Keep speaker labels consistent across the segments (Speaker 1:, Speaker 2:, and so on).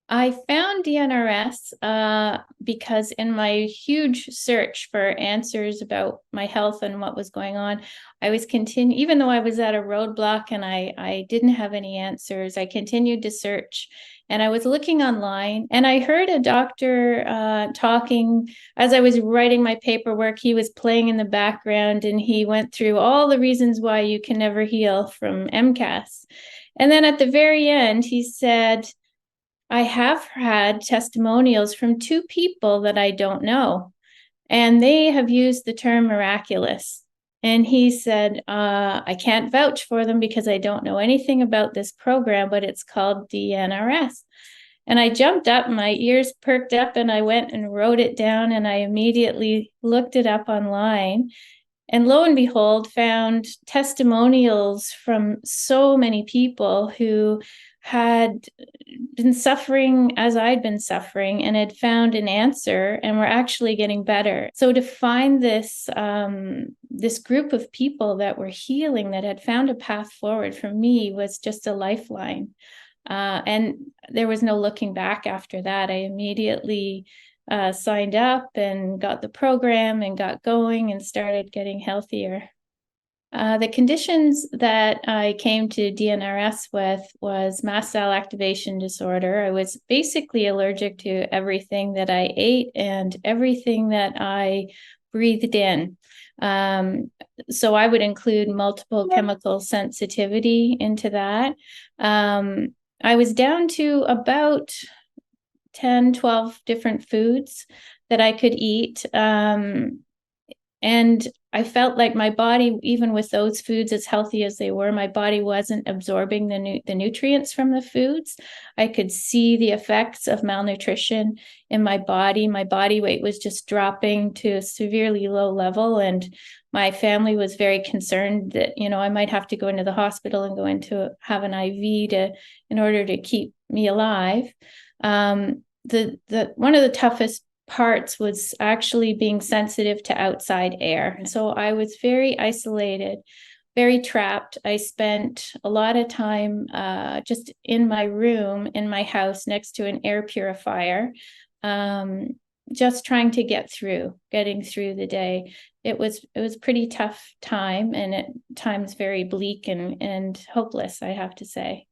Speaker 1: I found DNRS because in my huge search for answers about my health and what was going on, I was even though I was at a roadblock and I didn't have any answers, I continued to search. And I was looking online and I heard a doctor talking as I was writing my paperwork. He was playing in the background and he went through all the reasons why you can never heal from MCAS. And then at the very end, he said, I have had testimonials from two people that I don't know, and they have used the term miraculous. And he said, I can't vouch for them because I don't know anything about this program, but it's called DNRS. And I jumped up, my ears perked up, and I went and wrote it down. And I immediately looked it up online. And lo and behold, found testimonials from so many people who had been suffering as I'd been suffering and had found an answer and were actually getting better. So to find this group of people that were healing, that had found a path forward for me, was just a lifeline. And there was no looking back after that. I immediately signed up and got the program and got going and started getting healthier. The conditions that I came to DNRS with was mast cell activation disorder. I was basically allergic to everything that I ate and everything that I breathed in. So I would include multiple chemical sensitivity into that. I was down to about 10, 12 different foods that I could eat. And I felt like my body, even with those foods as healthy as they were, my body wasn't absorbing the nutrients from the foods. I could see the effects of malnutrition in my body. My body weight was just dropping to a severely low level. And my family was very concerned that, I might have to go into the hospital and go into have an IV in order to keep me alive. The one of the toughest parts was actually being sensitive to outside air. So I was very isolated, very trapped. I spent a lot of time just in my room, in my house, next to an air purifier, just trying to getting through the day. It was a pretty tough time, and at times very bleak and hopeless, I have to say.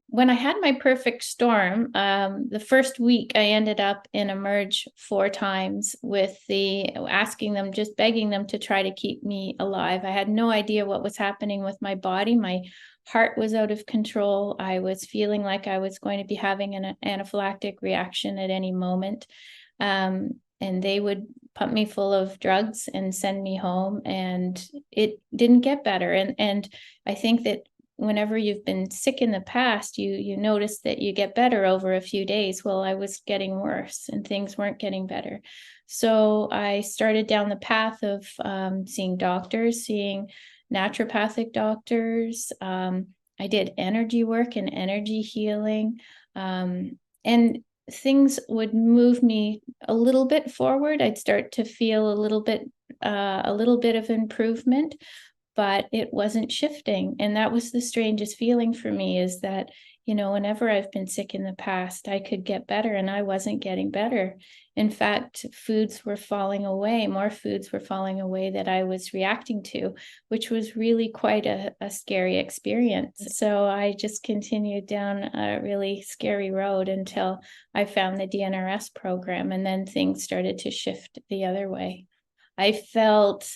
Speaker 1: When I had my perfect storm, the first week I ended up in Emerge 4 times with just begging them to try to keep me alive. I had no idea what was happening with my body. My heart was out of control. I was feeling like I was going to be having an anaphylactic reaction at any moment. And they would pump me full of drugs and send me home, and it didn't get better. And I think that whenever you've been sick in the past, you notice that you get better over a few days. Well, I was getting worse and things weren't getting better. So I started down the path of seeing doctors, seeing naturopathic doctors. I did energy work and energy healing. And things would move me a little bit forward. I'd start to feel a little bit of improvement, but it wasn't shifting. And that was the strangest feeling for me, is that, whenever I've been sick in the past, I could get better and I wasn't getting better. In fact, foods were falling away, more foods were falling away that I was reacting to, which was really quite a scary experience. So I just continued down a really scary road until I found the DNRS program, and then things started to shift the other way. I felt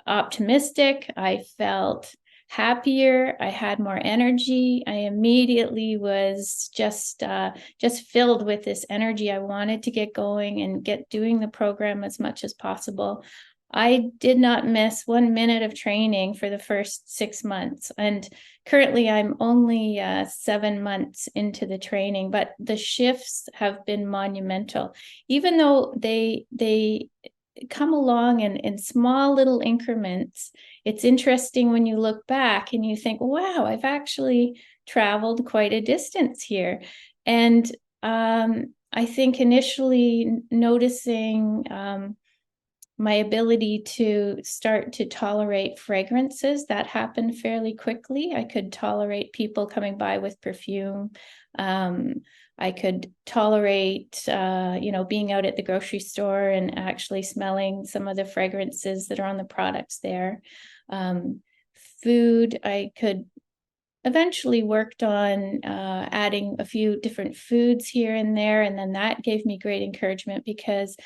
Speaker 1: optimistic. I felt happier. I had more energy. I immediately was just filled with this energy. I wanted to get going and get doing the program as much as possible. I did not miss 1 minute of training for the first 6 months. And currently I'm only 7 months into the training, but the shifts have been monumental. Even though they come along in small little increments, it's interesting when you look back and you think, wow, I've actually traveled quite a distance here. And I think initially noticing my ability to start to tolerate fragrances, that happened fairly quickly. I could tolerate people coming by with perfume. I could tolerate, being out at the grocery store and actually smelling some of the fragrances that are on the products there. Food, I could eventually worked on adding a few different foods here and there. And then that gave me great encouragement, because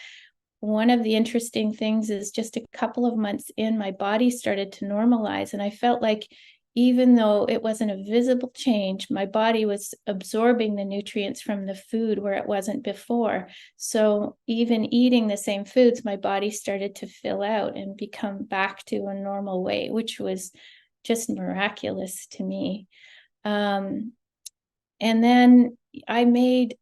Speaker 1: one of the interesting things is just a couple of months in, my body started to normalize. And I felt like even though it wasn't a visible change, my body was absorbing the nutrients from the food where it wasn't before. So even eating the same foods, my body started to fill out and become back to a normal way, which was just miraculous to me. And then I made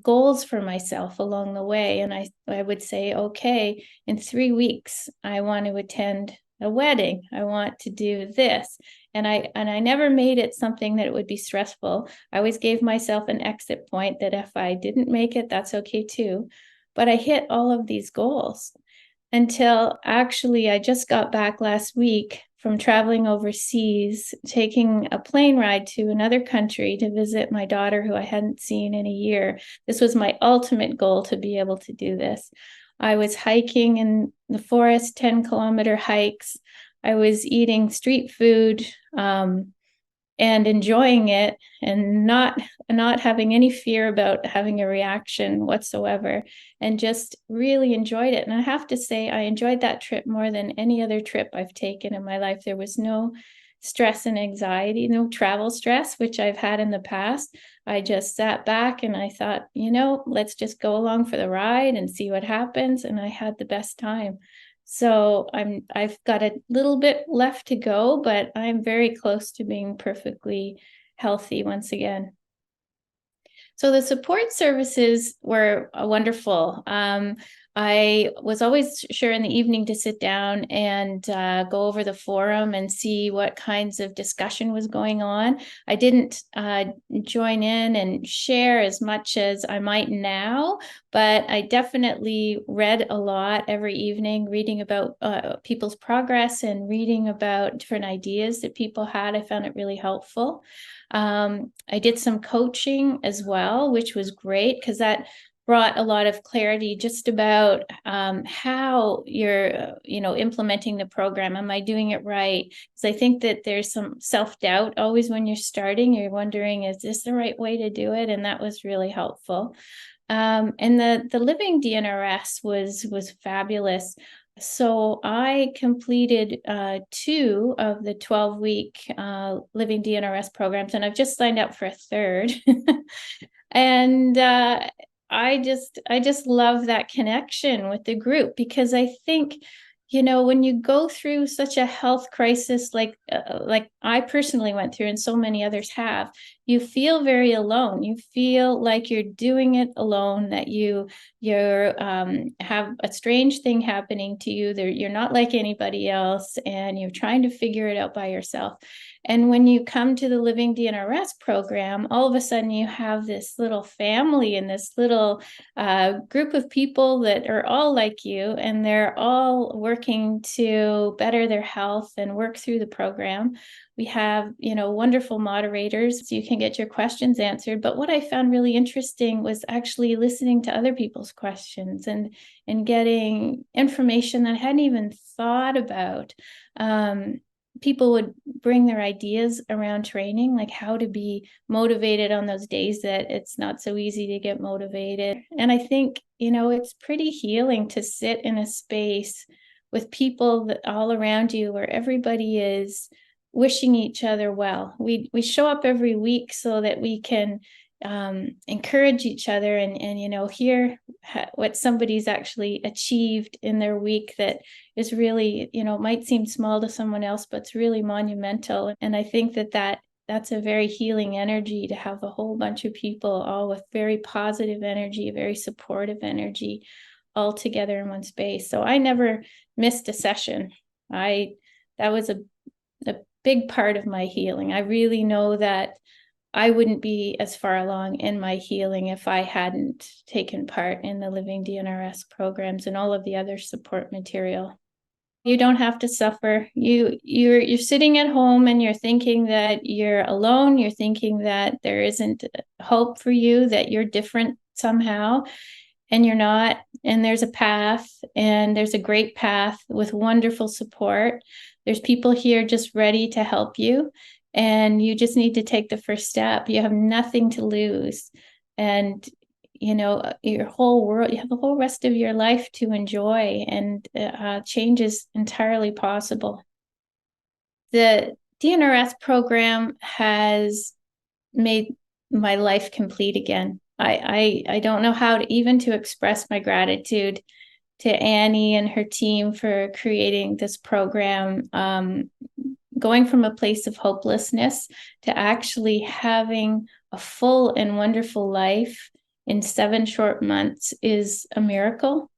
Speaker 1: goals for myself along the way. And I would say, okay, in 3 weeks, I want to attend a wedding. I want to do this. And I never made it something that it would be stressful. I always gave myself an exit point that if I didn't make it, that's okay too. But I hit all of these goals until actually I just got back last week from traveling overseas, taking a plane ride to another country to visit my daughter, who I hadn't seen in a year. This was my ultimate goal, to be able to do this. I was hiking in the forest, 10-kilometer hikes. I was eating street food, and enjoying it, and not having any fear about having a reaction whatsoever, and just really enjoyed it. And I have to say, I enjoyed that trip more than any other trip I've taken in my life. There was no stress and anxiety, no travel stress, which I've had in the past. I just sat back and I thought, let's just go along for the ride and see what happens. And I had the best time. So I've got a little bit left to go, but I'm very close to being perfectly healthy once again. So the support services were wonderful. I was always sure in the evening to sit down and go over the forum and see what kinds of discussion was going on. I didn't join in and share as much as I might now, but I definitely read a lot every evening, reading about people's progress and reading about different ideas that people had. I found it really helpful. I did some coaching as well, which was great, because that brought a lot of clarity just about how you're, implementing the program. Am I doing it right? Because I think that there's some self-doubt always when you're starting. You're wondering, is this the right way to do it? And that was really helpful. And the living DNRS was fabulous. So I completed 2 of the 12-week living DNRS programs, and I've just signed up for a third. And I just love that connection with the group, because I think, when you go through such a health crisis like I personally went through, and so many others have, you feel very alone. You feel like you're doing it alone, that you're have a strange thing happening to you. You're not like anybody else, and you're trying to figure it out by yourself. And when you come to the Living DNRS program, all of a sudden you have this little family and this little group of people that are all like you, and they're all working to better their health and work through the program. We have, wonderful moderators, so you can get your questions answered. But what I found really interesting was actually listening to other people's questions and getting information that I hadn't even thought about. People would bring their ideas around training, like how to be motivated on those days that it's not so easy to get motivated. And I think, it's pretty healing to sit in a space with people that all around you, where everybody is wishing each other well. We show up every week so that we can encourage each other and hear what somebody's actually achieved in their week that is really, might seem small to someone else, but it's really monumental. And I think that's a very healing energy, to have a whole bunch of people all with very positive energy, very supportive energy, all together in one space. So I never missed a session. That was a big part of my healing. I really know that I wouldn't be as far along in my healing if I hadn't taken part in the Living DNRS programs and all of the other support material. You don't have to suffer. You're sitting at home and you're thinking that you're alone. You're thinking that there isn't hope for you, that you're different somehow, and you're not. And there's a path, and there's a great path with wonderful support. There's people here just ready to help you, and you just need to take the first step. You have nothing to lose. And your whole world, you have the whole rest of your life to enjoy, and change is entirely possible. The DNRS program has made my life complete again. I don't know how to even to express my gratitude to Annie and her team for creating this program. Going from a place of hopelessness to actually having a full and wonderful life in 7 short months is a miracle.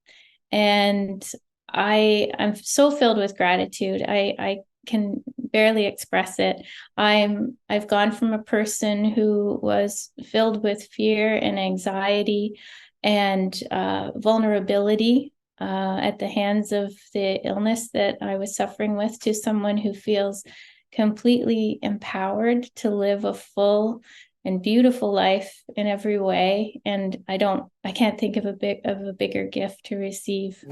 Speaker 1: And I'm so filled with gratitude. I can barely express it. I've gone from a person who was filled with fear and anxiety and vulnerability at the hands of the illness that I was suffering with, to someone who feels completely empowered to live a full and beautiful life in every way. And I can't think of a bigger gift to receive.